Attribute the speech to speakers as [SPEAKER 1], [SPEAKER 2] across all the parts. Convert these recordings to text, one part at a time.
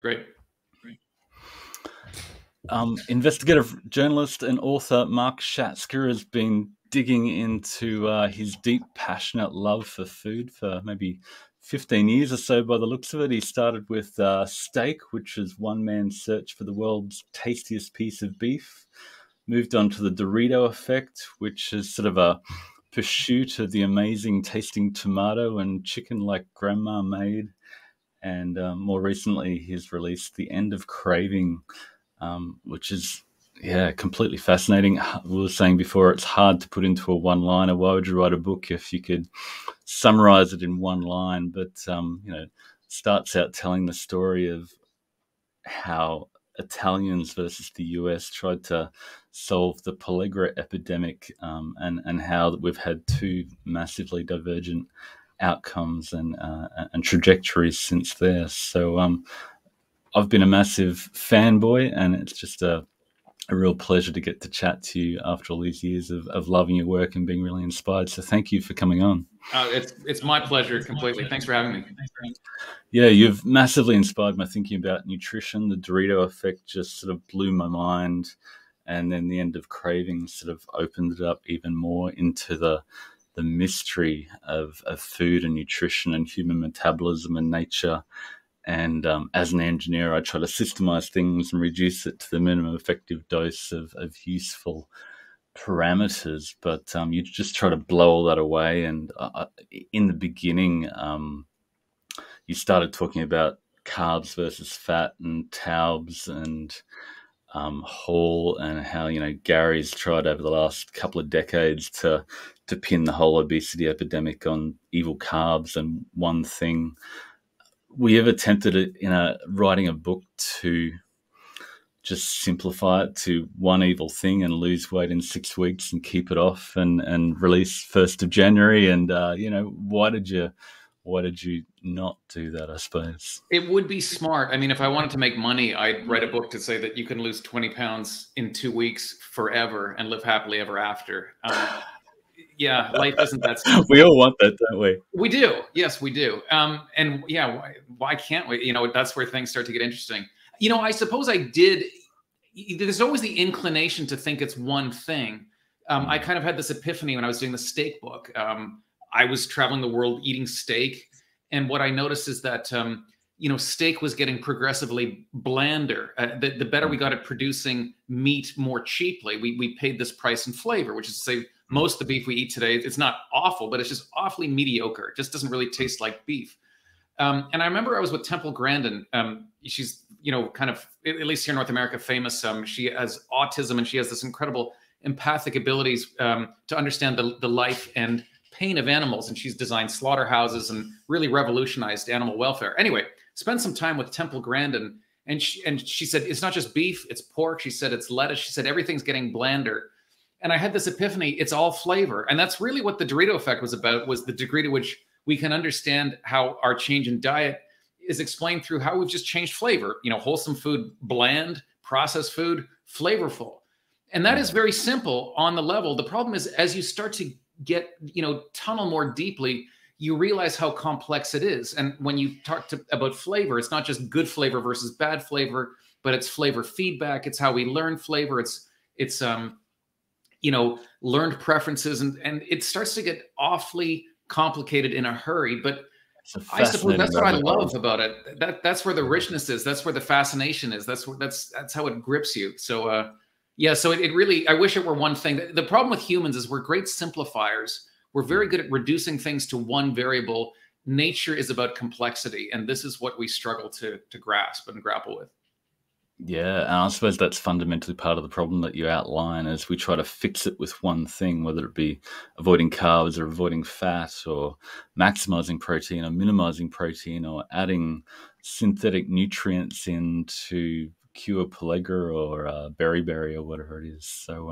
[SPEAKER 1] Great.
[SPEAKER 2] Investigative journalist and author Mark Schatzker has been digging into his deep, passionate love for food for maybe 15 years or so by the looks of it. He started with steak, which is one man's search for the world's tastiest piece of beef. Moved on to the Dorito Effect, which is sort of a pursuit of the amazing tasting tomato and chicken like grandma made. And more recently, he's released The End of Craving, which is, completely fascinating. We were saying before, it's hard to put into a one-liner. Why would you write a book if you could summarize it in one line? But, starts out telling the story of how Italians versus the US tried to solve the Pellagra epidemic, and how we've had two massively divergent outcomes and trajectories since there. So I've been a massive fanboy, and it's just a real pleasure to get to chat to you after all these years of loving your work and being really inspired. So thank you for coming on.
[SPEAKER 1] It's my pleasure completely. Thanks for having me.
[SPEAKER 2] Yeah, you've massively inspired my thinking about nutrition. The Dorito Effect just sort of blew my mind. And then The End of Craving sort of opened it up even more into the mystery of food and nutrition and human metabolism and nature. And as an engineer, I try to systemize things and reduce it to the minimum effective dose of useful parameters. But you just try to blow all that away. And in the beginning, you started talking about carbs versus fat and taubes and Hall, and how Gary's tried over the last couple of decades to pin the whole obesity epidemic on evil carbs and one thing. We ever tempted it in writing a book to just simplify it to one evil thing and lose weight in 6 weeks and keep it off and release 1st of January? And why did you not do that, I suppose?
[SPEAKER 1] It would be smart. I mean, if I wanted to make money, I'd write a book to say that you can lose 20 pounds in 2 weeks forever and live happily ever after. Yeah, life isn't that simple.
[SPEAKER 2] We all want that, don't we?
[SPEAKER 1] We do. Yes, we do. And yeah, why can't we? That's where things start to get interesting. I suppose I did. There's always the inclination to think it's one thing. I kind of had this epiphany when I was doing the steak book. I was traveling the world eating steak. And what I noticed is that, steak was getting progressively blander. The better we got at producing meat more cheaply, we paid this price in flavor, which is to say most of the beef we eat today, it's not awful, but it's just awfully mediocre. It just doesn't really taste like beef. And I remember I was with Temple Grandin. She's, kind of, at least here in North America, famous. She has autism, and she has this incredible empathic abilities to understand the life and pain of animals. And she's designed slaughterhouses and really revolutionized animal welfare. Anyway, spent some time with Temple Grandin, and she said, it's not just beef, it's pork. She said, it's lettuce. She said, everything's getting blander. And I had this epiphany, it's all flavor. And that's really what the Dorito Effect was about, was the degree to which we can understand how our change in diet is explained through how we've just changed flavor. Wholesome food, bland, processed food, flavorful. And that is very simple on the level. The problem is, as you start to get, tunnel more deeply, you realize how complex it is. And when you talk about flavor, it's not just good flavor versus bad flavor, but it's flavor feedback. It's how we learn flavor. It's learned preferences, and it starts to get awfully complicated in a hurry. But I suppose that's what I love about it. That's where the richness is. That's where the fascination is. That's how it grips you. So so it really, I wish it were one thing. The problem with humans is we're great simplifiers. We're very good at reducing things to one variable. Nature is about complexity, and this is what we struggle to grasp and grapple with.
[SPEAKER 2] Yeah, and I suppose that's fundamentally part of the problem that you outline, as we try to fix it with one thing, whether it be avoiding carbs or avoiding fat or maximizing protein or minimizing protein or adding synthetic nutrients in to cure pellagra or beriberi or whatever it is. So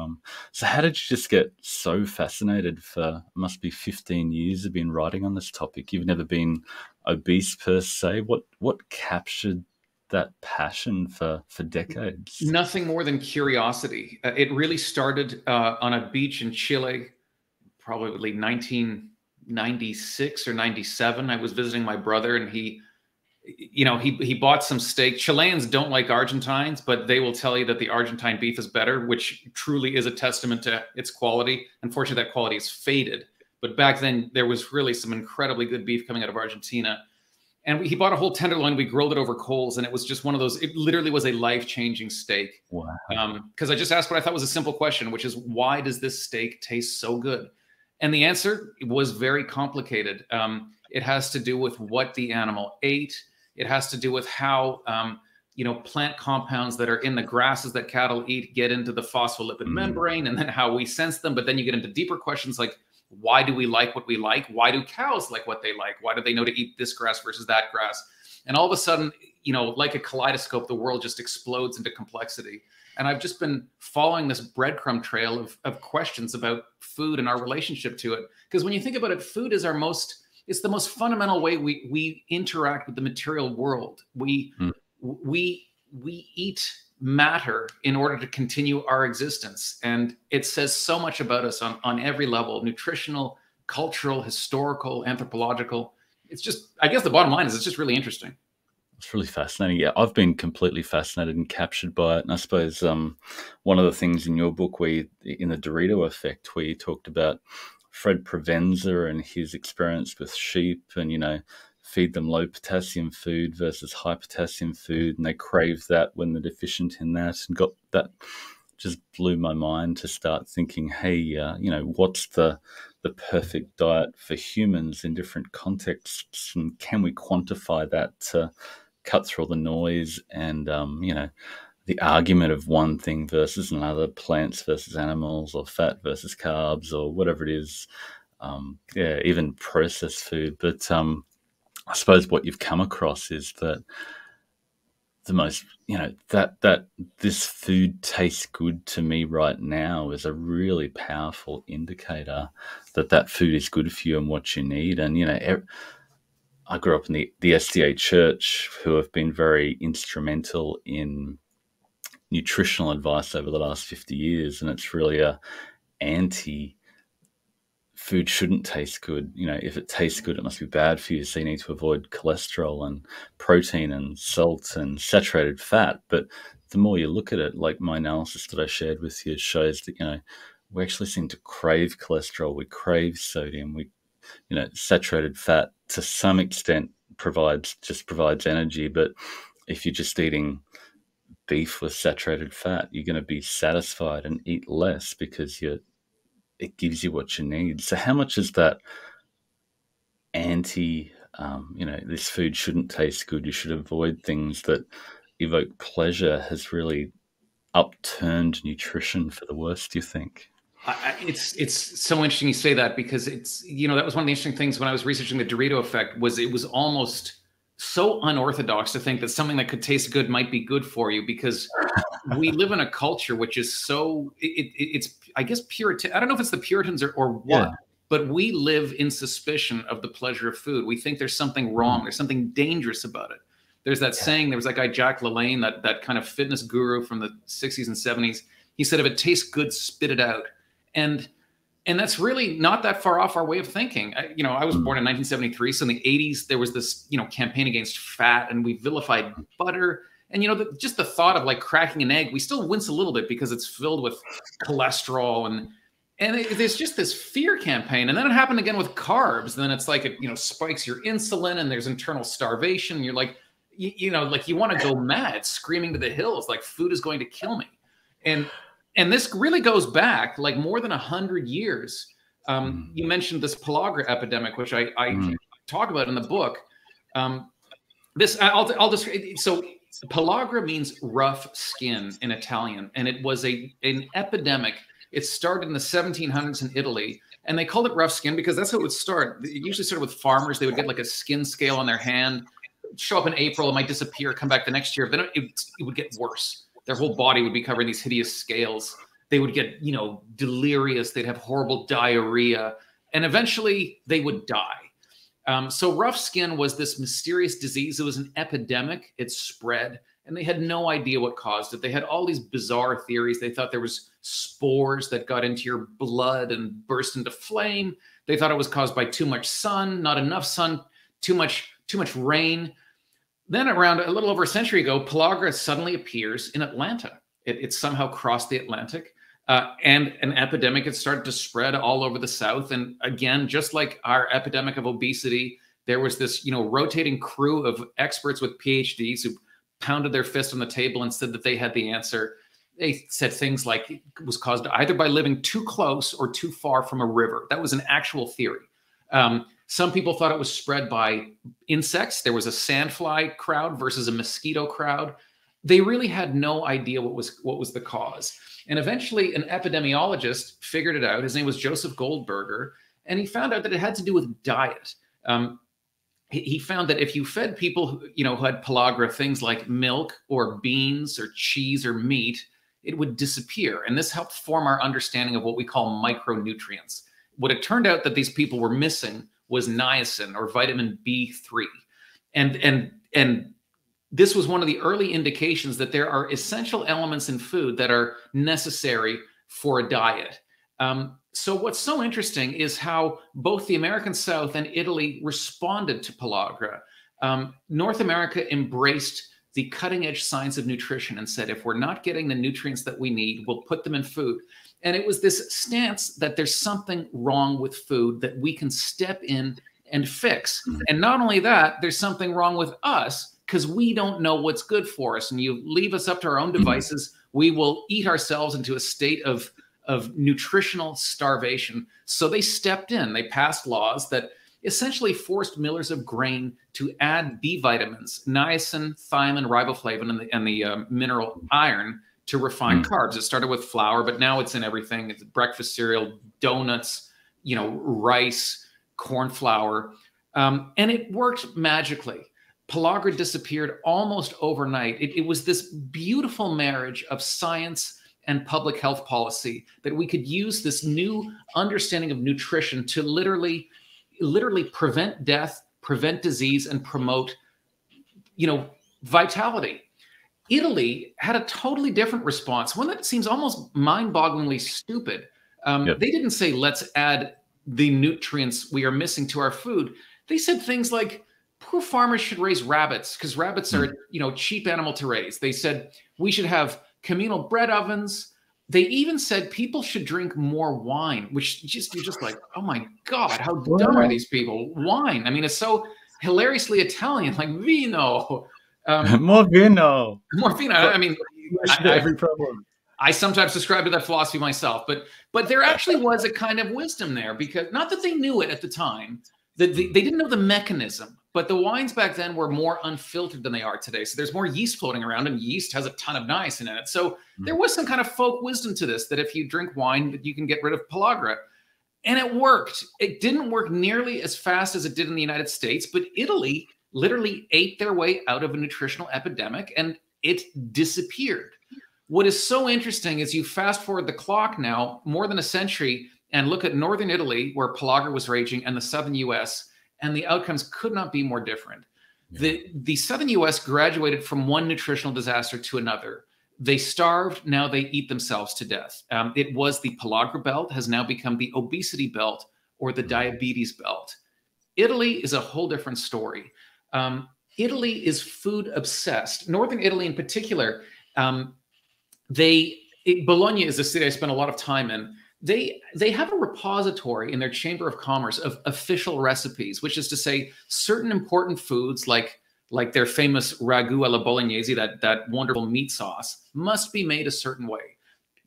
[SPEAKER 2] how did you just get so fascinated for, must be 15 years of been writing on this topic? You've never been obese per se. What captured that passion for decades?
[SPEAKER 1] Nothing more than curiosity. It really started on a beach in Chile, probably 1996 or 97. I was visiting my brother, and you know, he bought some steak. Chileans don't like Argentines, but they will tell you that the Argentine beef is better, which truly is a testament to its quality. Unfortunately, that quality has faded. But back then, there was really some incredibly good beef coming out of Argentina. And he bought a whole tenderloin. We grilled it over coals, and it was just one of those. It literally was a life-changing steak.
[SPEAKER 2] Wow.
[SPEAKER 1] Because I just asked what I thought was a simple question, which is, why does this steak taste so good? And the answer was very complicated. It has to do with what the animal ate. It has to do with how, you know, plant compounds that are in the grasses that cattle eat get into the phospholipid membrane, and then how we sense them. But then you get into deeper questions like, why do we like what we like? Why do cows like what they like? Why do they know to eat this grass versus that grass? And all of a sudden, you know, like a kaleidoscope, the world just explodes into complexity. And I've just been following this breadcrumb trail of questions about food and our relationship to it. Because when you think about it, food is it's the most fundamental way we interact with the material world. We eat matter in order to continue our existence. And it says so much about us on every level: nutritional, cultural, historical, anthropological. It's just, I guess the bottom line is, it's just really interesting.
[SPEAKER 2] It's really fascinating. Yeah, I've been completely fascinated and captured by it. And I suppose one of the things in your book, in the Dorito Effect, where you talked about Fred Provenza and his experience with sheep, and, you know, feed them low potassium food versus high potassium food, and they crave that when they're deficient in that, and got that, just blew my mind to start thinking, hey, you know, what's the perfect diet for humans in different contexts, and can we quantify that to cut through all the noise and, you know, the argument of one thing versus another, plants versus animals, or fat versus carbs, or whatever it is, even processed food. But I suppose what you've come across is that the most, you know, that this food tastes good to me right now is a really powerful indicator that food is good for you and what you need. And, you know, I grew up in the SDA church, who have been very instrumental in nutritional advice over the last 50 years. And it's really food shouldn't taste good. You know, if it tastes good, it must be bad for you. So you need to avoid cholesterol and protein and salt and saturated fat. But the more you look at it, like my analysis that I shared with you shows that, you know, we actually seem to crave cholesterol. We crave sodium. You know, saturated fat to some extent provides energy. But if you're just eating beef with saturated fat, you're going to be satisfied and eat less because it gives you what you need. So how much is that you know, this food shouldn't taste good, you should avoid things that evoke pleasure, has really upturned nutrition for the worse, do you think?
[SPEAKER 1] It's so interesting you say that, because it's, you know, that was one of the interesting things when I was researching the Dorito Effect, was it was almost so unorthodox to think that something that could taste good might be good for you, because we live in a culture which is so, it's, I guess, Puritan. I don't know if it's the Puritans or what, but we live in suspicion of the pleasure of food. We think there's something wrong. There's something dangerous about it. There's that saying, there was that guy, Jack LaLanne, that kind of fitness guru from the 60s and 70s. He said, if it tastes good, spit it out. And that's really not that far off our way of thinking. You know, I was born in 1973. So in the 80s, there was this, you know, campaign against fat, and we vilified butter. And, you know, just the thought of like cracking an egg, we still wince a little bit because it's filled with cholesterol, and there's just this fear campaign. And then it happened again with carbs. And then it's like, it, you know, spikes your insulin, and there's internal starvation. You're like, you know, like you want to go mad, screaming to the hills, like food is going to kill me. And this really goes back like more than 100 years. You mentioned this Pellagra epidemic, which I talk about in the book. I'll just, so Pellagra means rough skin in Italian, and it was an epidemic. It started in the 1700s in Italy, and they called it rough skin because that's how it would start. It usually started with farmers. They would get like a skin scale on their hand, show up in April, it might disappear, come back the next year. Then it would get worse. Their whole body would be covered in these hideous scales. They would get, you know, delirious. They'd have horrible diarrhea, and eventually they would die. So rough skin was this mysterious disease. It was an epidemic. It spread, and they had no idea what caused it. They had all these bizarre theories. They thought there was spores that got into your blood and burst into flame. They thought it was caused by too much sun, not enough sun, too much rain. Then around a little over a century ago, pellagra suddenly appears in Atlanta. It somehow crossed the Atlantic, and an epidemic had started to spread all over the South. And again, just like our epidemic of obesity, there was this, rotating crew of experts with PhDs who pounded their fist on the table and said that they had the answer. They said things like it was caused either by living too close or too far from a river. That was an actual theory. Some people thought it was spread by insects. There was a sandfly crowd versus a mosquito crowd. They really had no idea what was the cause. And eventually an epidemiologist figured it out. His name was Joseph Goldberger, and he found out that it had to do with diet. He found that if you fed people who had pellagra things like milk or beans or cheese or meat, it would disappear. And this helped form our understanding of what we call micronutrients. What it turned out that these people were missing was niacin, or vitamin B3. And this was one of the early indications that there are essential elements in food that are necessary for a diet. So what's so interesting is how both the American South and Italy responded to pellagra. North America embraced the cutting edge science of nutrition and said, if we're not getting the nutrients that we need, we'll put them in food. And it was this stance that there's something wrong with food that we can step in and fix. And not only that, there's something wrong with us because we don't know what's good for us. And you leave us up to our own devices, we will eat ourselves into a state of nutritional starvation. So they stepped in. They passed laws that essentially forced millers of grain to add B vitamins, niacin, thiamine, riboflavin, and the mineral iron to refine carbs. It started with flour, but now it's in everything. It's breakfast cereal, donuts, rice, corn flour. And it worked magically. Pellagra disappeared almost overnight. It was this beautiful marriage of science and public health policy that we could use this new understanding of nutrition to literally prevent death, prevent disease, and promote, vitality. Italy had a totally different response, one that seems almost mind-bogglingly stupid. They didn't say, let's add the nutrients we are missing to our food. They said things like, poor farmers should raise rabbits because rabbits are, cheap animal to raise. They said we should have communal bread ovens. They even said people should drink more wine, which you're just like, oh my God, how dumb are these people? Wine. I mean, it's so hilariously Italian, like vino.
[SPEAKER 2] More vino.
[SPEAKER 1] More vino. I mean,
[SPEAKER 2] every problem.
[SPEAKER 1] I sometimes subscribe to that philosophy myself, but there actually was a kind of wisdom there, because not that they knew it at the time, that they didn't know the mechanism, but the wines back then were more unfiltered than they are today. So there's more yeast floating around, and yeast has a ton of niacin in it. So there was some kind of folk wisdom to this, that if you drink wine, that you can get rid of pellagra. And it worked. It didn't work nearly as fast as it did in the United States, but Italy literally ate their way out of a nutritional epidemic, and it disappeared. What is so interesting is you fast forward the clock now more than a century and look at northern Italy, where pellagra was raging, and the southern US, and the outcomes could not be more different. The southern US graduated from one nutritional disaster to another. They starved, now they eat themselves to death. It was the pellagra belt, has now become the obesity belt or the diabetes belt. Italy is a whole different story. Italy is food obsessed. Northern Italy in particular, Bologna is a city I spent a lot of time in. They have a repository in their Chamber of Commerce of official recipes, which is to say certain important foods like their famous ragu alla bolognese, that wonderful meat sauce, must be made a certain way.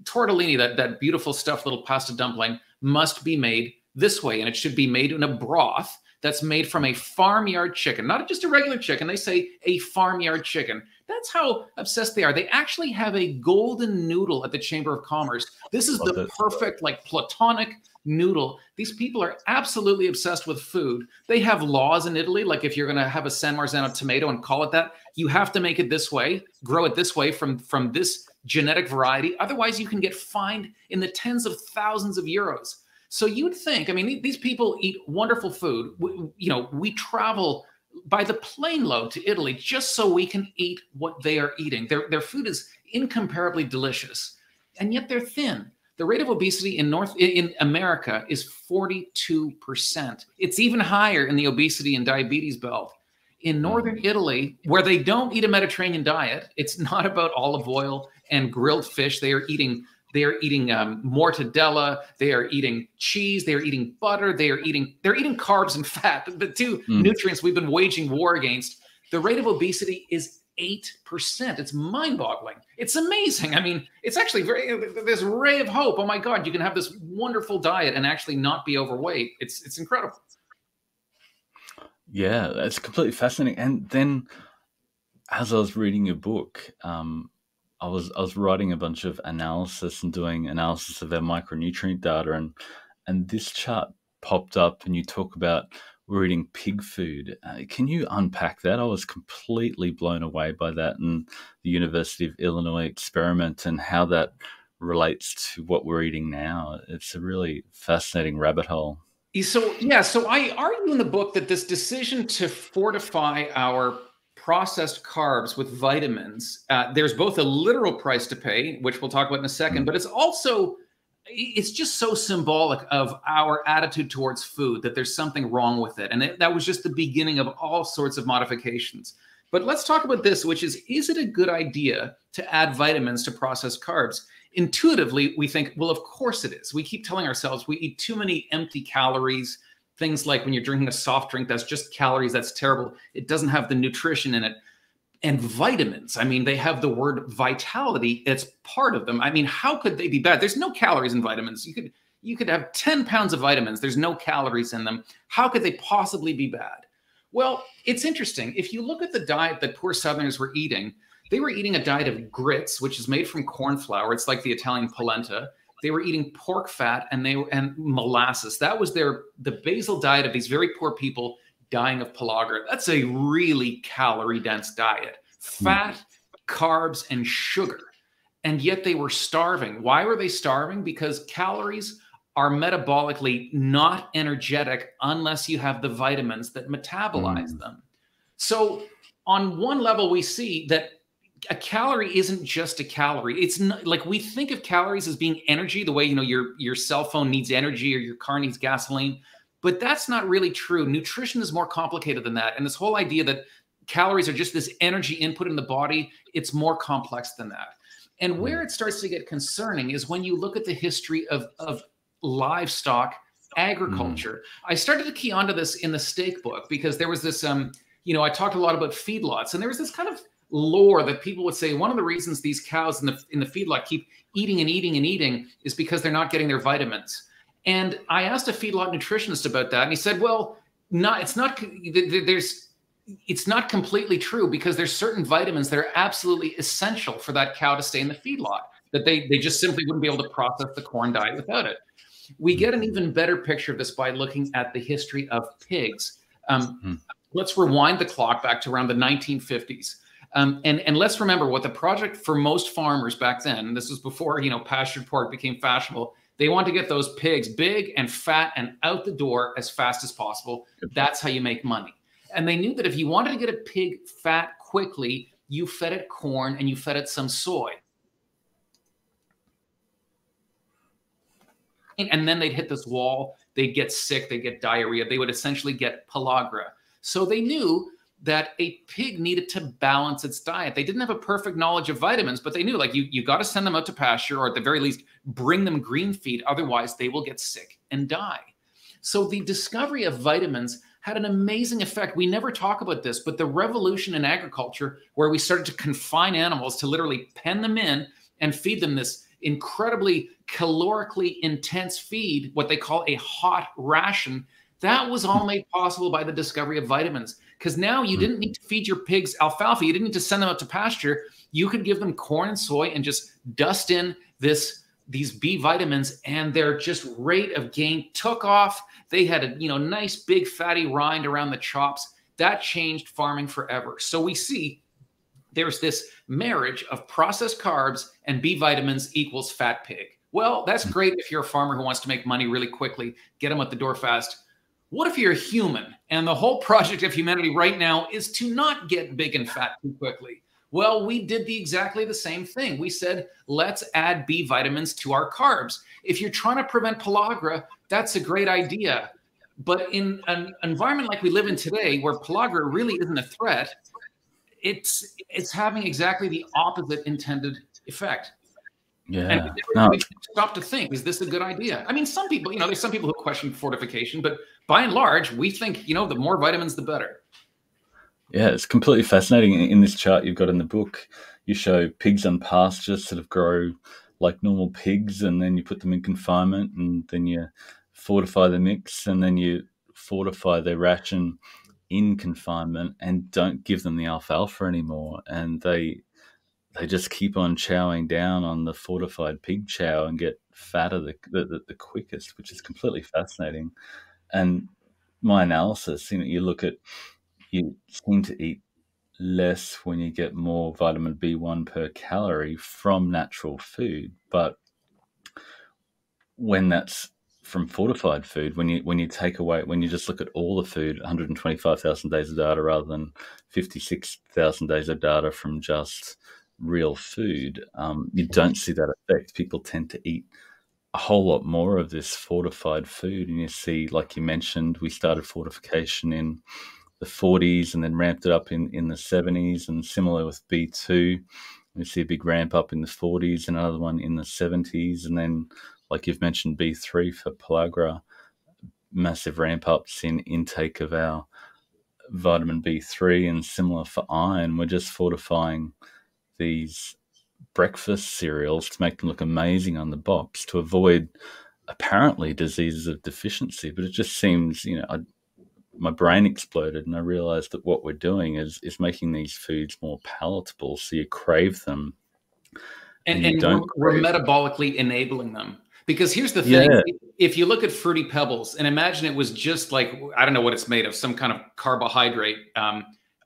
[SPEAKER 1] Tortellini, that beautiful stuffed little pasta dumpling, must be made this way, and it should be made in a broth that's made from a farmyard chicken, not just a regular chicken. They say a farmyard chicken. That's how obsessed they are. They actually have a golden noodle at the Chamber of Commerce. This is the perfect, like, platonic noodle. These people are absolutely obsessed with food. They have laws in Italy, like if you're going to have a San Marzano tomato and call it that, you have to make it this way, grow it this way from this genetic variety. Otherwise, you can get fined in the tens of thousands of euros. So you'd think, I mean, these people eat wonderful food. We travel by the plane load to Italy just so we can eat what they are eating. Their food is incomparably delicious, and yet they're thin. The rate of obesity in America is 42%. It's even higher in the obesity and diabetes belt. in northern Italy, where they don't eat a Mediterranean diet. It's not about olive oil and grilled fish. They are eating mortadella. They are eating cheese. They are eating butter. They're eating carbs and fat. The two nutrients we've been waging war against. The rate of obesity is 8%. It's mind-boggling. It's amazing. I mean, it's actually this ray of hope. Oh my God, you can have this wonderful diet and actually not be overweight. It's incredible.
[SPEAKER 2] Yeah, that's completely fascinating. And then, as I was reading your book, I was writing a bunch of analysis and doing analysis of our micronutrient data, and this chart popped up, and you talk about we're eating pig food. Can you unpack that? I was completely blown away by that and the University of Illinois experiment and how that relates to what we're eating now. It's a really fascinating rabbit hole.
[SPEAKER 1] So I argue in the book that this decision to fortify our processed carbs with vitamins, there's both a literal price to pay, which we'll talk about in a second, but it's just so symbolic of our attitude towards food that there's something wrong with it. And that was just the beginning of all sorts of modifications. But let's talk about this, which is it a good idea to add vitamins to processed carbs? Intuitively, we think, well, of course it is. We keep telling ourselves we eat too many empty calories. Things like when you're drinking a soft drink, that's just calories. That's terrible. It doesn't have the nutrition in it. And vitamins, I mean, they have the word vitality. It's part of them. I mean, how could they be bad? There's no calories in vitamins. You could have 10 pounds of vitamins. There's no calories in them. How could they possibly be bad? Well, it's interesting. If you look at the diet that poor Southerners were eating, they were eating a diet of grits, which is made from corn flour. It's like the Italian polenta. They were eating pork fat and molasses. That was the basal diet of these very poor people dying of pellagra. That's a really calorie-dense diet. Fat, carbs, and sugar. And yet they were starving. Why were they starving? Because calories are metabolically not energetic unless you have the vitamins that metabolize them. So on one level, we see that a calorie isn't just a calorie. It's not like we think of calories as being energy, the way, your cell phone needs energy or your car needs gasoline. But that's not really true. Nutrition is more complicated than that. And this whole idea that calories are just this energy input in the body, it's more complex than that. And where it starts to get concerning is when you look at the history of livestock agriculture. I started to key onto this in the steak book because there was this, I talked a lot about feedlots, and there was this kind of lore that people would say one of the reasons these cows in the feedlot keep eating and eating and eating is because they're not getting their vitamins. And I asked a feedlot nutritionist about that, and he said, well, it's not completely true because there's certain vitamins that are absolutely essential for that cow to stay in the feedlot, that they just simply wouldn't be able to process the corn diet without it. We get an even better picture of this by looking at the history of pigs. Let's rewind the clock back to around the 1950s. And let's remember what the project for most farmers back then, this was before, pastured pork became fashionable. They want to get those pigs big and fat and out the door as fast as possible. That's how you make money. And they knew that if you wanted to get a pig fat quickly, you fed it corn and you fed it some soy. And then they'd hit this wall. They'd get sick. They'd get diarrhea. They would essentially get pellagra. So they knew that a pig needed to balance its diet. They didn't have a perfect knowledge of vitamins, but they knew you got to send them out to pasture, or at the very least, bring them green feed. Otherwise, they will get sick and die. So the discovery of vitamins had an amazing effect. We never talk about this, but the revolution in agriculture, where we started to confine animals to literally pen them in and feed them this incredibly calorically intense feed, what they call a hot ration, that was all made possible by the discovery of vitamins. Because now you didn't need to feed your pigs alfalfa. You didn't need to send them out to pasture. You could give them corn and soy and just dust in these B vitamins, and their just rate of gain took off. They had a nice big fatty rind around the chops. That changed farming forever. So we see there's this marriage of processed carbs and B vitamins equals fat pig. Well, that's great if you're a farmer who wants to make money really quickly, get them out the door fast. What if you're a human and the whole project of humanity right now is to not get big and fat too quickly? Well, we did exactly the same thing. We said, let's add B vitamins to our carbs. If you're trying to prevent pellagra, that's a great idea. But in an environment like we live in today, where pellagra really isn't a threat, it's having exactly the opposite intended effect. And
[SPEAKER 2] Yeah.
[SPEAKER 1] we
[SPEAKER 2] No,
[SPEAKER 1] never stop to think, is this a good idea? I mean, some people, there's some people who question fortification, but by and large, we think, the more vitamins, the better.
[SPEAKER 2] yeah, it's completely fascinating. In this chart you've got in the book, you show pigs on pasture sort of grow like normal pigs, and then you put them in confinement, and then you fortify the mix, and then you fortify their ration in confinement, and don't give them the alfalfa anymore, and they just keep on chowing down on the fortified pig chow and get fatter the quickest, which is completely fascinating. And my analysis, you seem to eat less when you get more vitamin B1 per calorie from natural food, but when that's from fortified food, when you take away, when you just look at all the food, 125,000 days of data rather than 56,000 days of data from just real food, you don't see that effect. People tend to eat a whole lot more of this fortified food, and you see, like you mentioned, we started fortification in the 40s and then ramped it up in the 70s, and similar with B2. We see a big ramp up in the 40s, and another one in the 70s, and then, like you've mentioned, B3 for pellagra, massive ramp ups in intake of our vitamin B3, and similar for iron. We're just fortifying these breakfast cereals to make them look amazing on the box to avoid apparently diseases of deficiency. But it just seems, my brain exploded, and I realized that what we're doing is making these foods more palatable, so you crave them.
[SPEAKER 1] And
[SPEAKER 2] you don't
[SPEAKER 1] we're
[SPEAKER 2] crave
[SPEAKER 1] metabolically enabling them. Because here's the thing,
[SPEAKER 2] Yeah.
[SPEAKER 1] if you look at Fruity Pebbles and imagine it was just like, I don't know what it's made of, some kind of carbohydrate,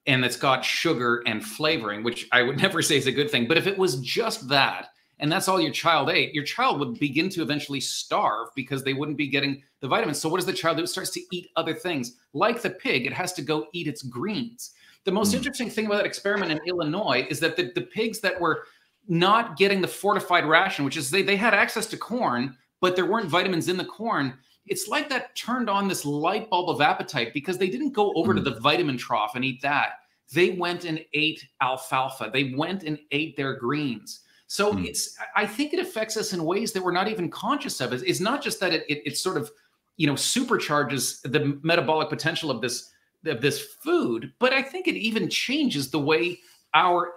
[SPEAKER 1] and it's got sugar and flavoring, which I would never say is a good thing. But if it was just that, and that's all your child ate, your child would begin to eventually starve because they wouldn't be getting the vitamins. So what does the child do? It starts to eat other things. Like the pig, it has to go eat its greens. The most interesting thing about that experiment in Illinois is that the pigs that were not getting the fortified ration, which is they had access to corn, but there weren't vitamins in the corn. It's like that turned on this light bulb of appetite, because they didn't go over to the vitamin trough and eat that. They went and ate alfalfa. They went and ate their greens. So I think it affects us in ways that we're not even conscious of. It's not just that it sort of, supercharges the metabolic potential of this food, but I think it even changes the way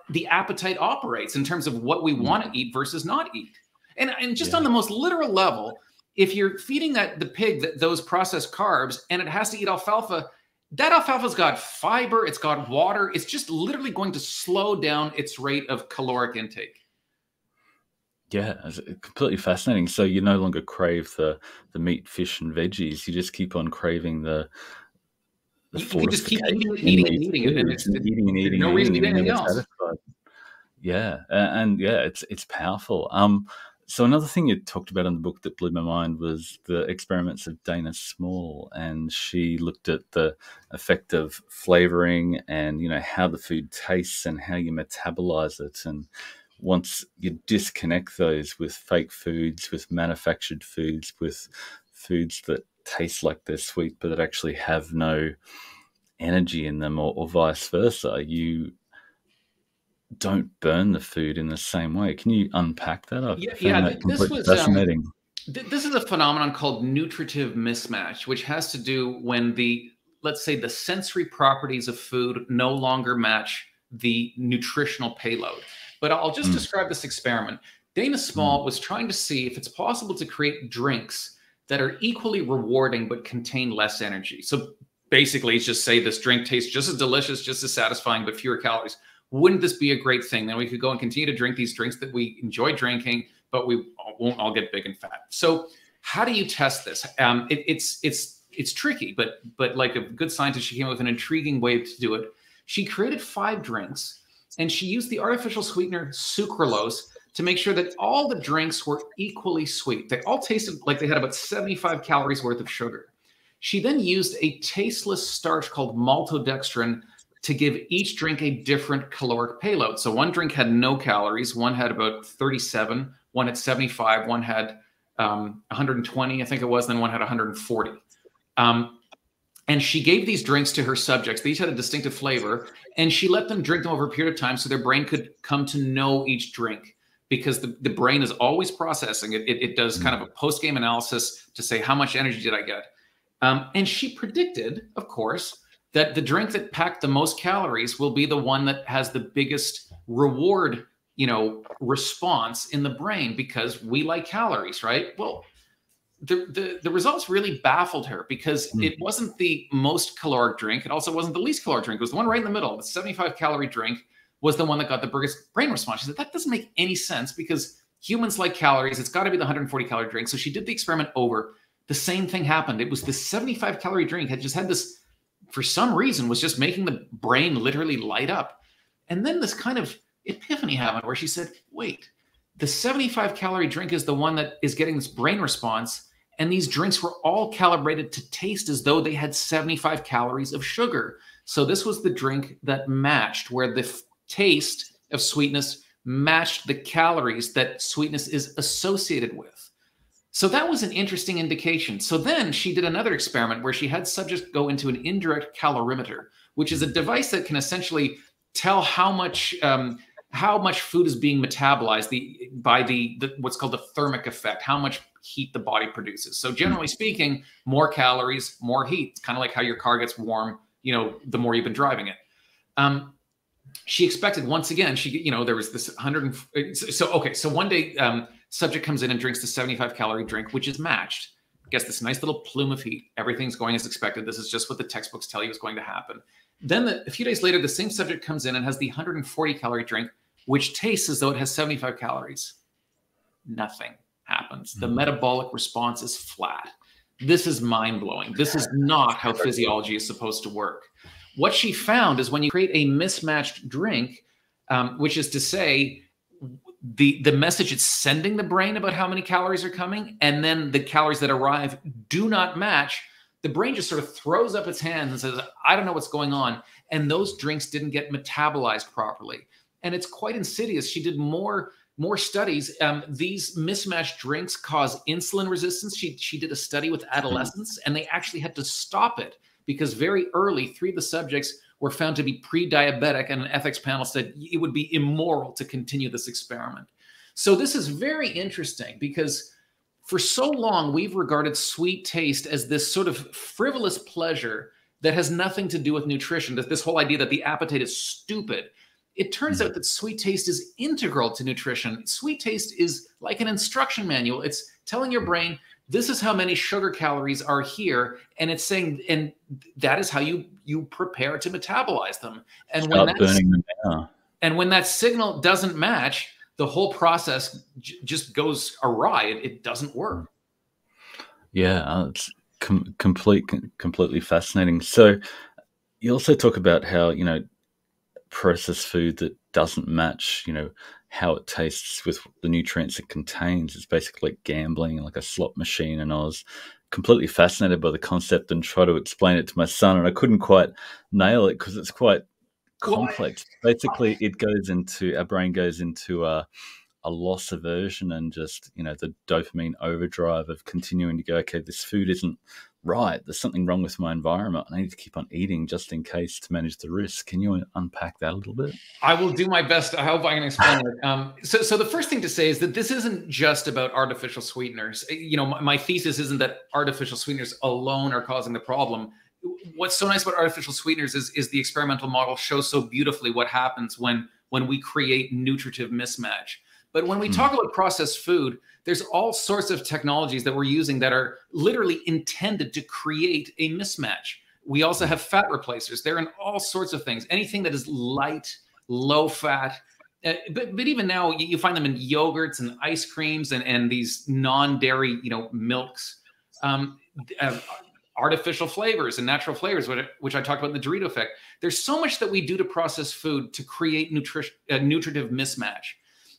[SPEAKER 1] the appetite operates in terms of what we want to eat versus not eat. And just on the most literal level, if you're feeding the pig those processed carbs and it has to eat alfalfa, that alfalfa's got fiber, it's got water, it's just literally going to slow down its rate of caloric intake.
[SPEAKER 2] Yeah, it's completely fascinating. So you no longer crave the meat, fish, and veggies. You just keep on craving the
[SPEAKER 1] You can just keep
[SPEAKER 2] fortification
[SPEAKER 1] eating
[SPEAKER 2] in
[SPEAKER 1] and
[SPEAKER 2] these
[SPEAKER 1] eating it, and
[SPEAKER 2] foods, and eating and
[SPEAKER 1] there's
[SPEAKER 2] eating
[SPEAKER 1] no
[SPEAKER 2] and
[SPEAKER 1] reason
[SPEAKER 2] eating,
[SPEAKER 1] to
[SPEAKER 2] and
[SPEAKER 1] eat
[SPEAKER 2] you're
[SPEAKER 1] anything
[SPEAKER 2] never
[SPEAKER 1] else.
[SPEAKER 2] satisfied. Yeah, and yeah, it's powerful. So another thing you talked about in the book that blew my mind was the experiments of Dana Small, and she looked at the effect of flavoring and how the food tastes and how you metabolize it. And once you disconnect those with fake foods, with manufactured foods, with foods that taste like they're sweet but that actually have no energy in them, or vice versa, you don't burn the food in the same way. Can you unpack that? I found that
[SPEAKER 1] This
[SPEAKER 2] completely
[SPEAKER 1] was
[SPEAKER 2] fascinating.
[SPEAKER 1] this is a phenomenon called nutritive mismatch, which has to do when let's say the sensory properties of food no longer match the nutritional payload. But I'll just describe this experiment. Dana Small was trying to see if it's possible to create drinks that are equally rewarding but contain less energy. So basically, it's just say this drink tastes just as delicious, just as satisfying, but fewer calories. Wouldn't this be a great thing? Then we could go and continue to drink these drinks that we enjoy drinking, but we won't all get big and fat. So how do you test this? It's tricky, but like a good scientist, she came up with an intriguing way to do it. She created 5 drinks, and she used the artificial sweetener sucralose to make sure that all the drinks were equally sweet. They all tasted like they had about 75 calories worth of sugar. She then used a tasteless starch called maltodextrin to give each drink a different caloric payload. So one drink had no calories, one had about 37, one had 75, one had 120, I think it was, then one had 140. And she gave these drinks to her subjects. They each had a distinctive flavor, and she let them drink them over a period of time so their brain could come to know each drink, because the brain is always processing. It does kind of a post-game analysis to say, how much energy did I get? And she predicted, of course, that the drink that packed the most calories will be the one that has the biggest reward, response in the brain, because we like calories, right? Well, the results really baffled her, because it wasn't the most caloric drink. It also wasn't the least caloric drink. It was the one right in the middle. The 75-calorie drink was the one that got the biggest brain response. She said, that doesn't make any sense, because humans like calories. It's got to be the 140-calorie drink. So she did the experiment over. The same thing happened. It was the 75-calorie drink had this, for some reason, was just making the brain literally light up. And then this kind of epiphany happened where she said, wait, the 75-calorie drink is the one that is getting this brain response. And these drinks were all calibrated to taste as though they had 75 calories of sugar. So this was the drink that matched, where the taste of sweetness matched the calories that sweetness is associated with. So that was an interesting indication. So then she did another experiment where she had subjects go into an indirect calorimeter, which is a device that can essentially tell how much food is being metabolized by what's called the thermic effect, how much heat the body produces. So generally speaking, more calories, more heat. It's kind of like how your car gets warm, the more you've been driving it. She expected, once again, there was this 100. So one day, subject comes in and drinks the 75-calorie drink, which is matched. Gets this nice little plume of heat. Everything's going as expected. This is just what the textbooks tell you is going to happen. Then a few days later, the same subject comes in and has the 140-calorie drink, which tastes as though it has 75 calories. Nothing happens. The metabolic response is flat. This is mind-blowing. This is not how physiology is supposed to work. What she found is when you create a mismatched drink, which is to say the message it's sending the brain about how many calories are coming, and then the calories that arrive do not match, the brain just sort of throws up its hands and says, I don't know what's going on. And those drinks didn't get metabolized properly. And it's quite insidious. She did more studies. These mismatched drinks cause insulin resistance. She did a study with adolescents, and they actually had to stop it because very early, 3 of the subjects were found to be pre-diabetic, and an ethics panel said it would be immoral to continue this experiment. So this is very interesting, because for so long, we've regarded sweet taste as this sort of frivolous pleasure that has nothing to do with nutrition. This whole idea that the appetite is stupid. It turns out that sweet taste is integral to nutrition. Sweet taste is like an instruction manual. It's telling your brain, this is how many sugar calories are here. And it's saying, and that is how you prepare to metabolize them. And when that signal doesn't match, the whole process just goes awry. It doesn't work.
[SPEAKER 2] Yeah, it's completely fascinating. So you also talk about how, processed food that doesn't match, how it tastes with the nutrients it contains. It's basically like gambling, like a slot machine. And I was completely fascinated by the concept and try to explain it to my son, and I couldn't quite nail it because it's quite complex. Basically, our brain goes into a loss aversion and just, the dopamine overdrive of continuing to go, okay, this food isn't right. There's something wrong with my environment. I need to keep on eating just in case to manage the risk. Can you unpack that a little bit?
[SPEAKER 1] I will do my best. I hope I can explain it. So the first thing to say is that this isn't just about artificial sweeteners. My thesis isn't that artificial sweeteners alone are causing the problem. What's so nice about artificial sweeteners is the experimental model shows so beautifully what happens when we create nutritive mismatch. But when we talk about processed food, there's all sorts of technologies that we're using that are literally intended to create a mismatch. We also have fat replacers. They're in all sorts of things. Anything that is light, low fat. But even now, you find them in yogurts and ice creams and these non-dairy, milks. Artificial flavors and natural flavors, which I talked about in the Dorito Effect. There's so much that we do to process food to create nutritive mismatch.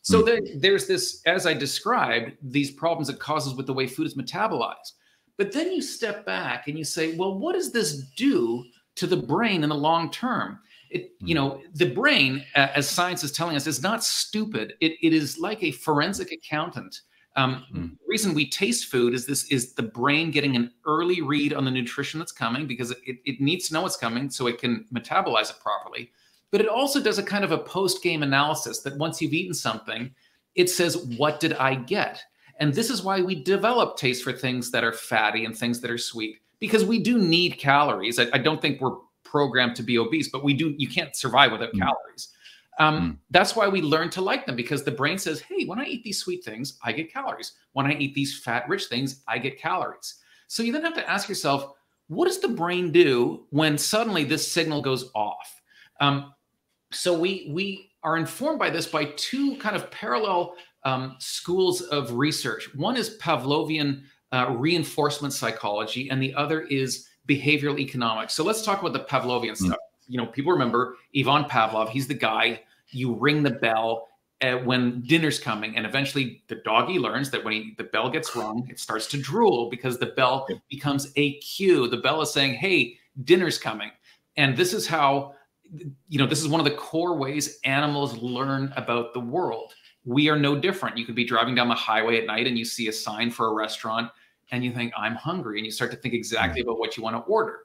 [SPEAKER 1] So there's this, as I described, these problems it causes with the way food is metabolized. But then you step back and you say, well, what does this do to the brain in the long term? The brain, as science is telling us, is not stupid. It is like a forensic accountant. The reason we taste food is this is the brain getting an early read on the nutrition that's coming, because it needs to know what's coming so it can metabolize it properly. But it also does a kind of a post-game analysis that once you've eaten something, it says, what did I get? And this is why we develop taste for things that are fatty and things that are sweet, because we do need calories. I don't think we're programmed to be obese, but we do. You can't survive without calories. That's why we learn to like them, because the brain says, hey, when I eat these sweet things, I get calories. When I eat these fat-rich things, I get calories. So you then have to ask yourself, what does the brain do when suddenly this signal goes off? So we are informed by this by two kind of parallel schools of research. One is Pavlovian reinforcement psychology, and the other is behavioral economics. So let's talk about the Pavlovian stuff. You know, people remember Ivan Pavlov. He's the guy, you ring the bell when dinner's coming, and eventually the doggy learns that when the bell gets rung, it starts to drool because the bell becomes a cue. The bell is saying, hey, dinner's coming. And this is how, you know, this is one of the core ways animals learn about the world. We are no different. You could be driving down the highway at night and you see a sign for a restaurant and you think, I'm hungry. And you start to think exactly about what you want to order.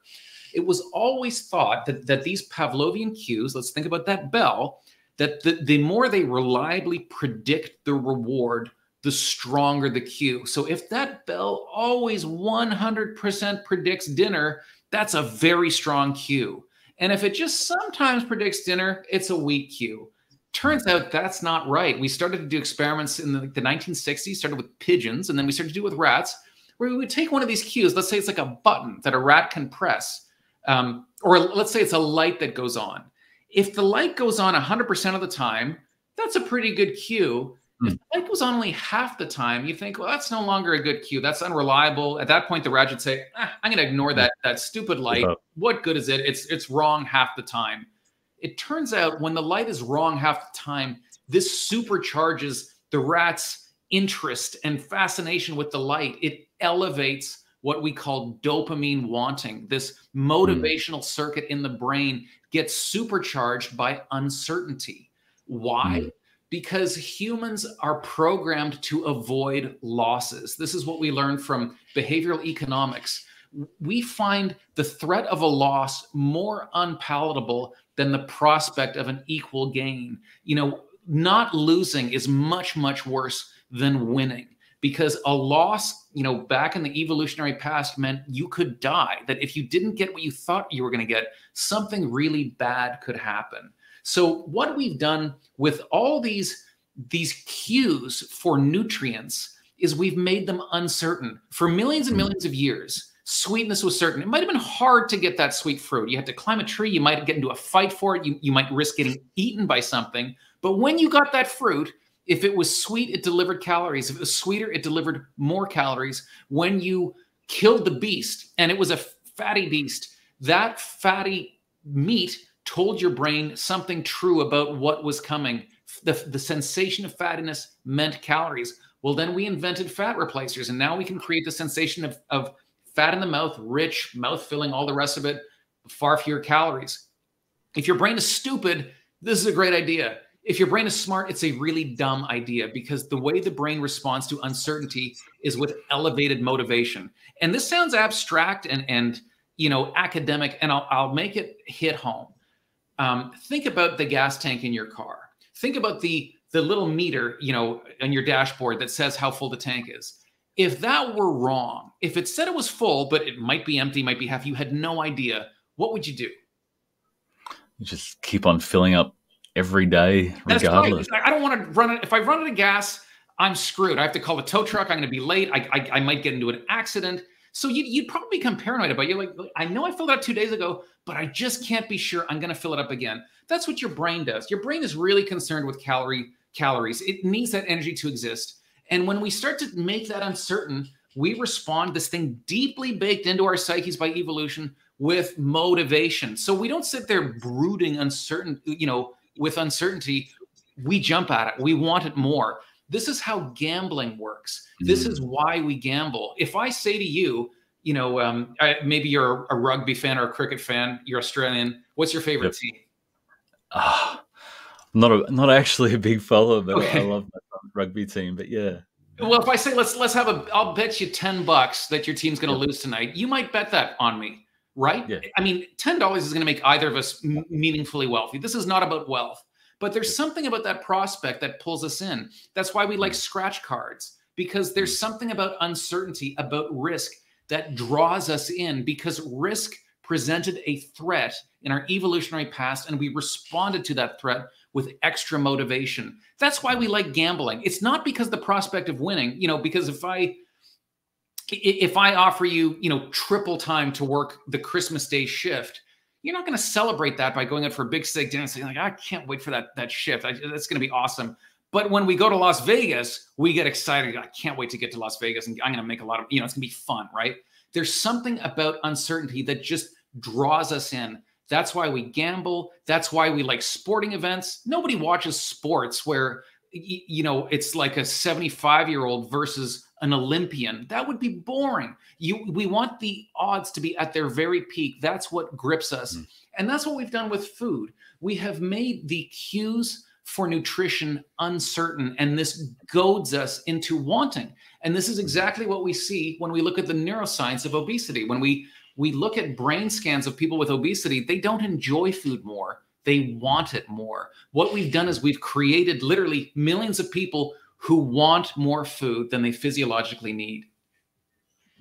[SPEAKER 1] It was always thought that these Pavlovian cues, let's think about that bell, that the more they reliably predict the reward, the stronger the cue. So if that bell always 100% predicts dinner, that's a very strong cue. And if it just sometimes predicts dinner, it's a weak cue. Turns out that's not right. We started to do experiments in the 1960s, started with pigeons, and then we started to do it with rats, where we would take one of these cues. Let's say it's like a button that a rat can press, or let's say it's a light that goes on. If the light goes on 100% of the time, that's a pretty good cue. If the light goes on only half the time, you think, well, that's no longer a good cue. That's unreliable. At that point, the rat would say, I'm going to ignore that stupid light. What good is it? It's wrong half the time. It turns out when the light is wrong half the time, this supercharges the rat's interest and fascination with the light. It elevates what we call dopamine wanting. This motivational circuit in the brain gets supercharged by uncertainty. Why? Because humans are programmed to avoid losses. This is what we learned from behavioral economics. We find the threat of a loss more unpalatable than the prospect of an equal gain. You know, not losing is much, much worse than winning, because a loss, you know, back in the evolutionary past meant you could die, that if you didn't get what you thought you were going to get, something really bad could happen. So what we've done with all these cues for nutrients is we've made them uncertain. For millions and millions of years, sweetness was certain. It might have been hard to get that sweet fruit. You had to climb a tree. You might get into a fight for it. You might risk getting eaten by something. But when you got that fruit, if it was sweet, it delivered calories. If it was sweeter, it delivered more calories. When you killed the beast and it was a fatty beast, that fatty meat told your brain something true about what was coming. The sensation of fattiness meant calories. Well, then we invented fat replacers, and now we can create the sensation of fat in the mouth, rich, mouth-filling, all the rest of it, far fewer calories. If your brain is stupid, this is a great idea. If your brain is smart, it's a really dumb idea, because the way the brain responds to uncertainty is with elevated motivation. And this sounds abstract and you know, academic, and I'll make it hit home. Think about the gas tank in your car. Think about the little meter, you know, on your dashboard that says how full the tank is. If that were wrong, if it said it was full, but it might be empty, might be half, you had no idea, what would you do?
[SPEAKER 2] You just keep on filling up every day, regardless.
[SPEAKER 1] That's right. I don't want to run it. If I run out of gas, I'm screwed. I have to call the tow truck. I'm going to be late. I might get into an accident. So you'd probably become paranoid about it. You're like, I know I filled it up 2 days ago, but I just can't be sure I'm going to fill it up again. That's what your brain does. Your brain is really concerned with calories. It needs that energy to exist. And when we start to make that uncertain, we respond, this thing deeply baked into our psyches by evolution, with motivation. So we don't sit there brooding uncertain, you know, with uncertainty. We jump at it. We want it more. This is how gambling works. This is why we gamble. If I say to you, you know, maybe you're a rugby fan or a cricket fan, you're Australian. What's your favorite team?
[SPEAKER 2] Not actually a big follower, but okay. I love my rugby team. But yeah.
[SPEAKER 1] Well, if I say let's have I'll bet you $10 that your team's going to
[SPEAKER 2] Yep.
[SPEAKER 1] lose tonight. You might bet that on me, right?
[SPEAKER 2] Yeah.
[SPEAKER 1] I mean, $10 is going to make either of us meaningfully wealthy. This is not about wealth, but there's something about that prospect that pulls us in. That's why we like scratch cards, because there's something about uncertainty, about risk that draws us in, because risk presented a threat in our evolutionary past, and we responded to that threat with extra motivation. That's why we like gambling. It's not because the prospect of winning, because if I offer you, triple time to work the Christmas Day shift, you're not going to celebrate that by going out for a big steak dinner and saying, like, I can't wait for that shift. That's going to be awesome. But when we go to Las Vegas, we get excited. I can't wait to get to Las Vegas, and I'm going to make a lot of, it's going to be fun, right? There's something about uncertainty that just draws us in. That's why we gamble. That's why we like sporting events. Nobody watches sports where, it's like a 75-year-old versus an Olympian. That would be boring. We want the odds to be at their very peak. That's what grips us. And that's what we've done with food. We have made the cues for nutrition uncertain, and this goads us into wanting. And this is exactly what we see when we look at the neuroscience of obesity. When we look at brain scans of people with obesity, they don't enjoy food more. They want it more. What we've done is we've created literally millions of people who want more food than they physiologically need.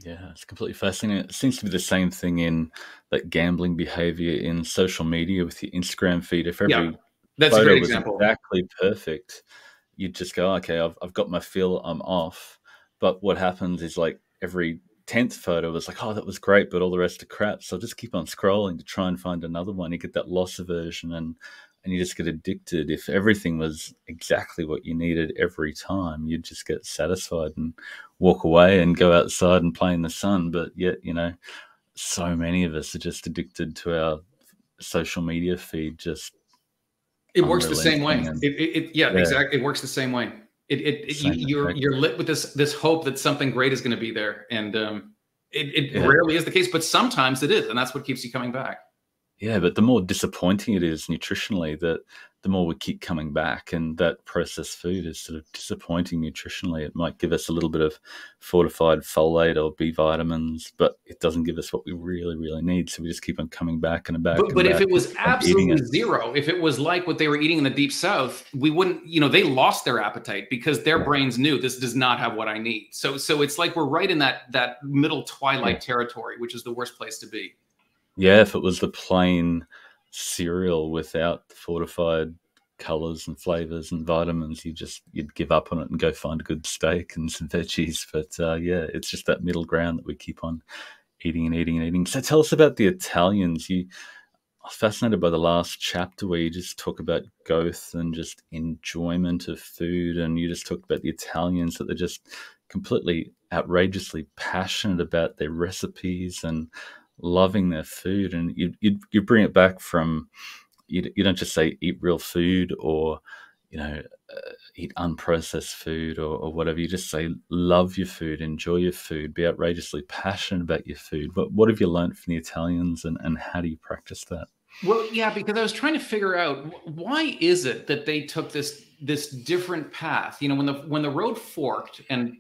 [SPEAKER 2] Yeah, it's completely fascinating. It seems to be the same thing in that gambling behavior in social media with your Instagram feed. If every
[SPEAKER 1] that's a
[SPEAKER 2] photo
[SPEAKER 1] great
[SPEAKER 2] was
[SPEAKER 1] example.
[SPEAKER 2] exactly perfect, you'd just go, okay, I've got my fill, I'm off. But what happens is like every 10th photo was like, oh, that was great, but all the rest are crap. So I'll just keep on scrolling to try and find another one. You get that loss aversion, and you just get addicted. If everything was exactly what you needed every time, you'd just get satisfied and walk away and go outside and play in the sun. But yet, so many of us are just addicted to our social media feed. Just
[SPEAKER 1] it works the same way.
[SPEAKER 2] And,
[SPEAKER 1] Exactly. It works the same way. You're lit with this hope that something great is going to be there, and it rarely is the case, but sometimes it is, and that's what keeps you coming back.
[SPEAKER 2] Yeah, but the more disappointing it is nutritionally, that the more we keep coming back, and that processed food is sort of disappointing nutritionally. It might give us a little bit of fortified folate or B vitamins, but it doesn't give us what we really, really need. So we just keep on coming back and back.
[SPEAKER 1] But if it was absolutely zero, if it was like what they were eating in the Deep South, we wouldn't, they lost their appetite because their brains knew this does not have what I need. So it's like we're right in that middle twilight territory, which is the worst place to be.
[SPEAKER 2] Yeah, if it was the plain cereal without the fortified colors and flavors and vitamins, you'd give up on it and go find a good steak and some veggies. But it's just that middle ground that we keep on eating and eating and eating. So tell us about the Italians. I was fascinated by the last chapter where you just talk about growth and just enjoyment of food, and you just talked about the Italians, that they're just completely outrageously passionate about their recipes and loving their food. And you bring it back from, you don't just say eat real food or eat unprocessed food or whatever. You just say love your food, enjoy your food, be outrageously passionate about your food. But what have you learned from the Italians, and how do you practice that?
[SPEAKER 1] Well, yeah, because I was trying to figure out, why is it that they took this different path? When the road forked, and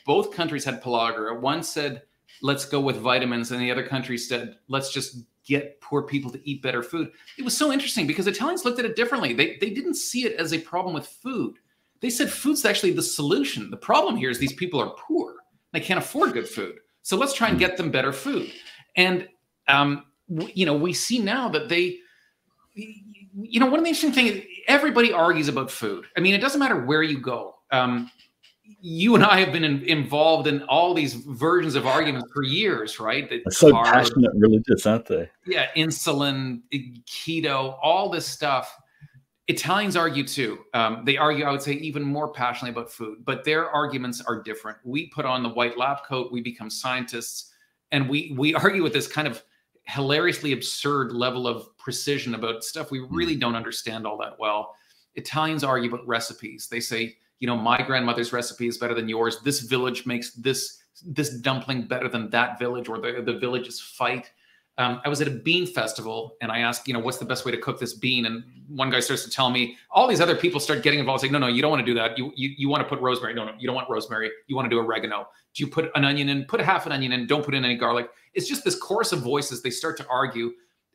[SPEAKER 1] both countries had pellagra. One said, let's go with vitamins, and the other country said, let's just get poor people to eat better food. It was so interesting because Italians looked at it differently. They didn't see it as a problem with food. They said food's actually the solution. The problem here is these people are poor. They can't afford good food. So let's try and get them better food. And we see now that they, one of the interesting things, everybody argues about food. I mean, it doesn't matter where you go. You and I have been involved in all these versions of arguments for years, right?
[SPEAKER 2] They're so passionate religious, aren't they?
[SPEAKER 1] Yeah, insulin, keto, all this stuff. Italians argue too. They argue, I would say, even more passionately about food, but their arguments are different. We put on the white lab coat, we become scientists, and we argue with this kind of hilariously absurd level of precision about stuff we really don't understand all that well. Italians argue about recipes. They say, my grandmother's recipe is better than yours. This village makes this dumpling better than that village, or the villages fight. I was at a bean festival and I asked, what's the best way to cook this bean? And one guy starts to tell me, all these other people start getting involved, saying, no, you don't want to do that. You want to put rosemary. No, you don't want rosemary. You want to do oregano. Do you put an onion in? Put a half an onion in. Don't put in any garlic. It's just this chorus of voices. They start to argue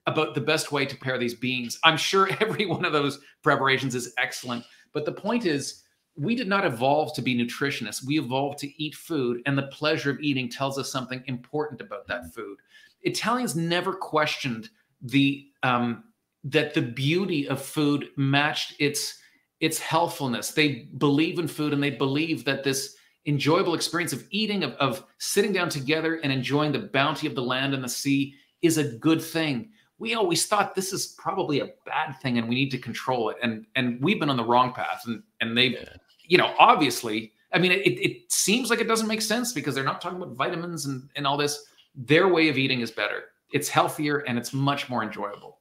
[SPEAKER 1] about the best way to pair these beans. I'm sure every one of those preparations is excellent. But the point is, we did not evolve to be nutritionists. We evolved to eat food, and the pleasure of eating tells us something important about that food. Italians never questioned that the beauty of food matched its healthfulness. They believe in food, and they believe that this enjoyable experience of eating, of sitting down together and enjoying the bounty of the land and the sea is a good thing. We always thought this is probably a bad thing and we need to control it. And we've been on the wrong path. And they, obviously, I mean, it seems like it doesn't make sense because they're not talking about vitamins and all this. Their way of eating is better. It's healthier and it's much more enjoyable.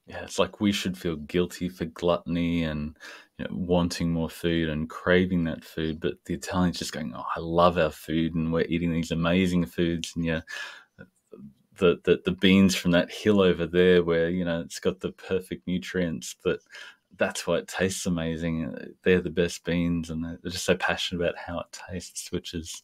[SPEAKER 2] Yeah, it's like we should feel guilty for gluttony and wanting more food and craving that food. But the Italians just going, oh, I love our food and we're eating these amazing foods. And the beans from that hill over there where, it's got the perfect nutrients, but that's why it tastes amazing. They're the best beans and they're just so passionate about how it tastes, which is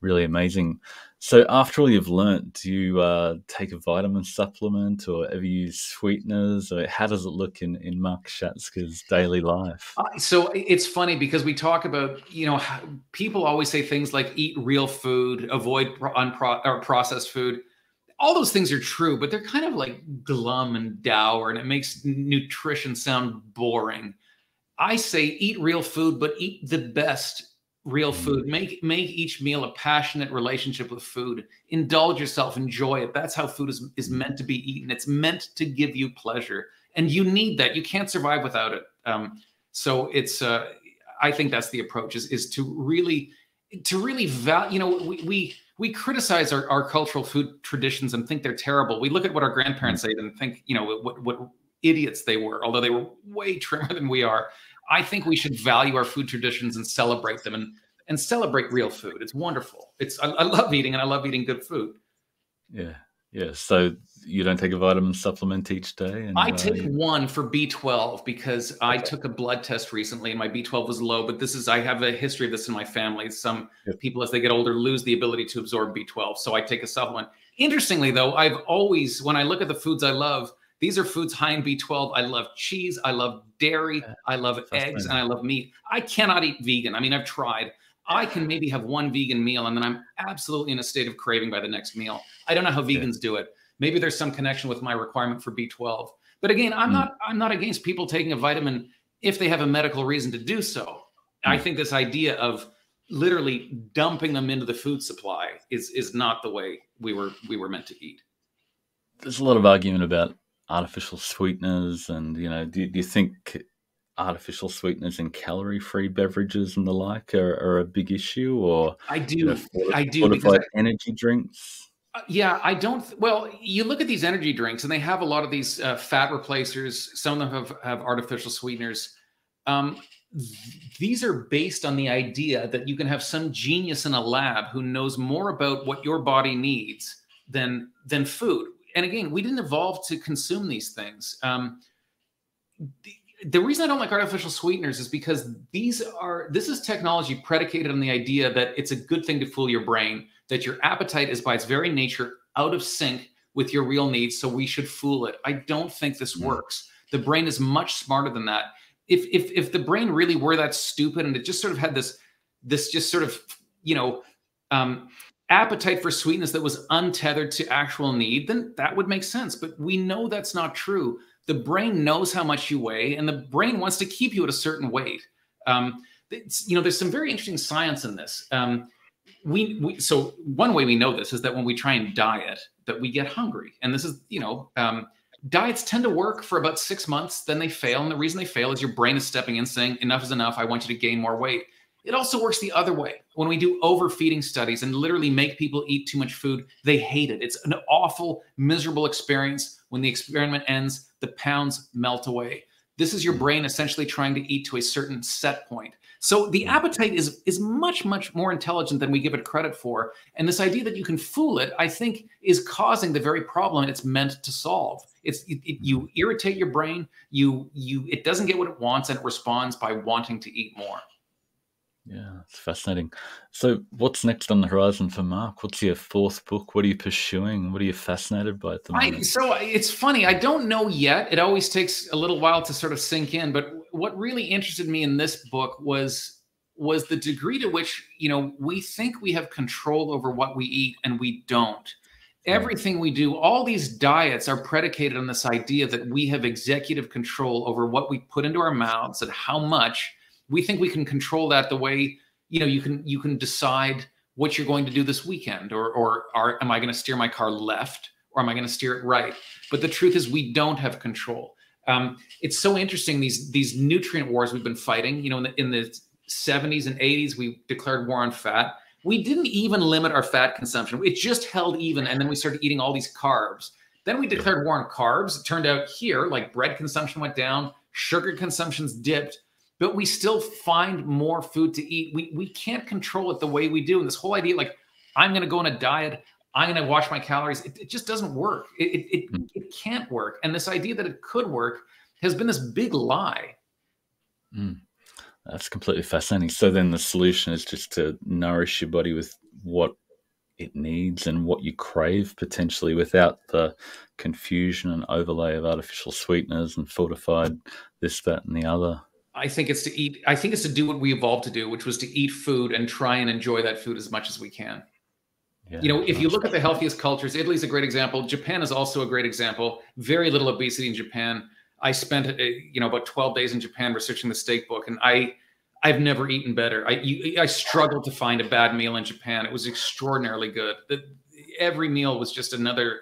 [SPEAKER 2] really amazing. So after all you've learnt, do you take a vitamin supplement or ever use sweeteners? Or how does it look in Mark Schatzker's daily life?
[SPEAKER 1] So it's funny because we talk about, people always say things like eat real food, avoid processed food. All those things are true, but they're kind of like glum and dour, and it makes nutrition sound boring. I say eat real food, but eat the best real food. Make each meal a passionate relationship with food. Indulge yourself, enjoy it. That's how food is meant to be eaten. It's meant to give you pleasure, and you need that. You can't survive without it. So it's I think that's the approach is to really value. We criticize our cultural food traditions and think they're terrible. We look at what our grandparents ate and think, what idiots they were, although they were way trimmer than we are. I think we should value our food traditions and celebrate them and celebrate real food. It's wonderful. I love eating, and I love eating good food.
[SPEAKER 2] Yeah. Yeah. So you don't take a vitamin supplement each day?
[SPEAKER 1] I take one for B12 because I took a blood test recently and my B12 was low, but I have a history of this in my family. Some people, as they get older, lose the ability to absorb B12. So I take a supplement. Interestingly, though, I've always, when I look at the foods I love, these are foods high in B12. I love cheese. I love dairy. I love eggs, and I love meat. I cannot eat vegan. I mean, I've tried. I can maybe have one vegan meal, and then I'm absolutely in a state of craving by the next meal. I don't know how vegans do it. Maybe there's some connection with my requirement for B12. But again, I'm not against people taking a vitamin if they have a medical reason to do so. I think this idea of literally dumping them into the food supply is not the way we were meant to eat.
[SPEAKER 2] There's a lot of argument about artificial sweeteners, and do you think artificial sweeteners in calorie-free beverages and the like are a big issue? Or
[SPEAKER 1] I do
[SPEAKER 2] fortified energy drinks?
[SPEAKER 1] Yeah, I don't. Well, you look at these energy drinks, and they have a lot of these fat replacers. Some of them have artificial sweeteners. These are based on the idea that you can have some genius in a lab who knows more about what your body needs than food. And again, we didn't evolve to consume these things. The reason I don't like artificial sweeteners is because this is technology predicated on the idea that it's a good thing to fool your brain, that your appetite is by its very nature out of sync with your real needs, so we should fool it. I don't think this works. The brain is much smarter than that. If the brain really were that stupid and it just sort of had this just sort of, appetite for sweetness that was untethered to actual need, then that would make sense. But we know that's not true. The brain knows how much you weigh, and the brain wants to keep you at a certain weight. There's some very interesting science in this. So one way we know this is that when we try and diet, that we get hungry. And this is, diets tend to work for about 6 months, then they fail. And the reason they fail is your brain is stepping in saying, enough is enough. I want you to gain more weight. It also works the other way. When we do overfeeding studies and literally make people eat too much food, they hate it. It's an awful, miserable experience. When the experiment ends, the pounds melt away. This is your brain essentially trying to eat to a certain set point. So the appetite is much, much more intelligent than we give it credit for. And this idea that you can fool it, I think, is causing the very problem it's meant to solve. You irritate your brain, it doesn't get what it wants, and it responds by wanting to eat more.
[SPEAKER 2] Yeah, it's fascinating. So what's next on the horizon for Mark? What's your fourth book? What are you pursuing? What are you fascinated by at the moment?
[SPEAKER 1] So it's funny. I don't know yet. It always takes a little while to sort of sink in. But what really interested me in this book was the degree to which, we think we have control over what we eat and we don't. Everything we do, all these diets are predicated on this idea that we have executive control over what we put into our mouths and how much. We think we can control that the way, you can decide what you're going to do this weekend, or am I going to steer my car left, or am I going to steer it right? But the truth is we don't have control. It's so interesting, these nutrient wars we've been fighting. In the 70s and 80s, we declared war on fat. We didn't even limit our fat consumption. It just held even, and then we started eating all these carbs. Then we declared war on carbs. It turned out here, like bread consumption went down, sugar consumption's dipped, but we still find more food to eat. We can't control it the way we do. And this whole idea, like, I'm going to go on a diet, I'm going to watch my calories, it just doesn't work. It can't work. And this idea that it could work has been this big lie.
[SPEAKER 2] That's completely fascinating. So then the solution is just to nourish your body with what it needs and what you crave, potentially, without the confusion and overlay of artificial sweeteners and fortified this, that, and the other.
[SPEAKER 1] I think it's to eat. I think it's to do what we evolved to do, which was to eat food and try and enjoy that food as much as we can.
[SPEAKER 2] Yeah,
[SPEAKER 1] if you look at the healthiest cultures, Italy's a great example. Japan is also a great example. Very little obesity in Japan. I spent, about 12 days in Japan researching the steak book, and I've never eaten better. I struggled to find a bad meal in Japan. It was extraordinarily good. Every meal was just another,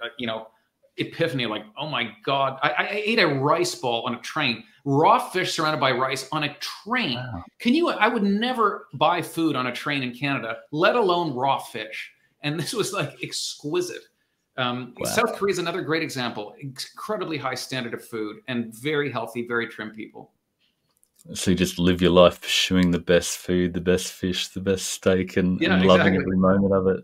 [SPEAKER 1] epiphany. Like, oh my God, I ate a rice ball on a train, raw fish surrounded by rice on a train. Wow. I would never buy food on a train in Canada, let alone raw fish. And this was like exquisite. Wow. South Korea is another great example. Incredibly high standard of food and very healthy, very trim people.
[SPEAKER 2] So you just live your life pursuing the best food, the best fish, the best steak, and loving every moment of it.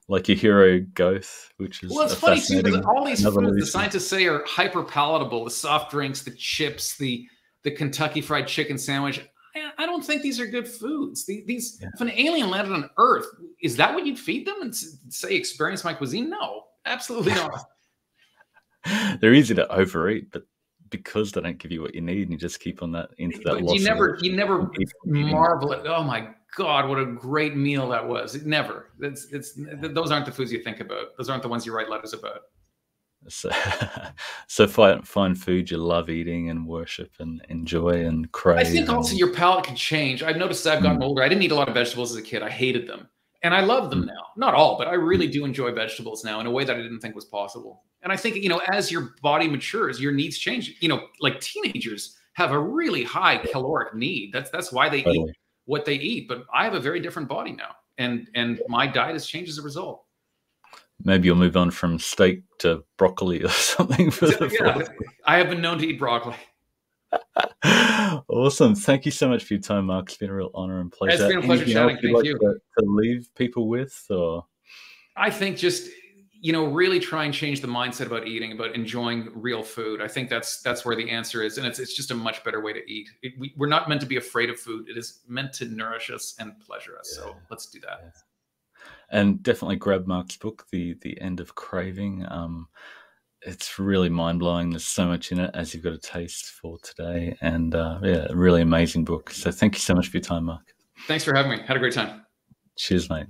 [SPEAKER 2] Like your hero Goth, which is
[SPEAKER 1] it's funny too, because all these foods the scientists say are hyper palatable: the soft drinks, the chips, the Kentucky Fried Chicken sandwich. I don't think these are good foods. If an alien landed on Earth, is that what you'd feed them and say, experience my cuisine? No, absolutely not.
[SPEAKER 2] They're easy to overeat, but because they don't give you what you need, and you just keep on that into that.
[SPEAKER 1] But you never marvel at, oh my God, what a great meal that was. It never. Those aren't the foods you think about. Those aren't the ones you write letters about.
[SPEAKER 2] So find food you love eating and worship and enjoy and crave.
[SPEAKER 1] I think also your palate can change. I've noticed as I've gotten older, I didn't eat a lot of vegetables as a kid. I hated them. And I love them now. Not all, but I really do enjoy vegetables now in a way that I didn't think was possible. And I think, as your body matures, your needs change. Like teenagers have a really high caloric need. That's why they eat what they eat. But I have a very different body now. And my diet has changed as a result.
[SPEAKER 2] Maybe you'll move on from steak to broccoli or something.
[SPEAKER 1] I have been known to eat broccoli.
[SPEAKER 2] Awesome. Thank you so much for your time, Mark. It's been a real honor and pleasure.
[SPEAKER 1] It's been a pleasure chatting. Thank you.
[SPEAKER 2] To leave people with, or
[SPEAKER 1] I think just really try and change the mindset about eating, about enjoying real food. I think that's where the answer is, and it's just a much better way to eat. We're not meant to be afraid of food. It is meant to nourish us and pleasure us. So let's do that.
[SPEAKER 2] Yeah. And definitely grab Mark's book, The End of Craving. It's really mind-blowing. There's so much in it, as you've got a taste for today. And a really amazing book. So thank you so much for your time, Mark.
[SPEAKER 1] Thanks for having me. Had a great time.
[SPEAKER 2] Cheers, mate.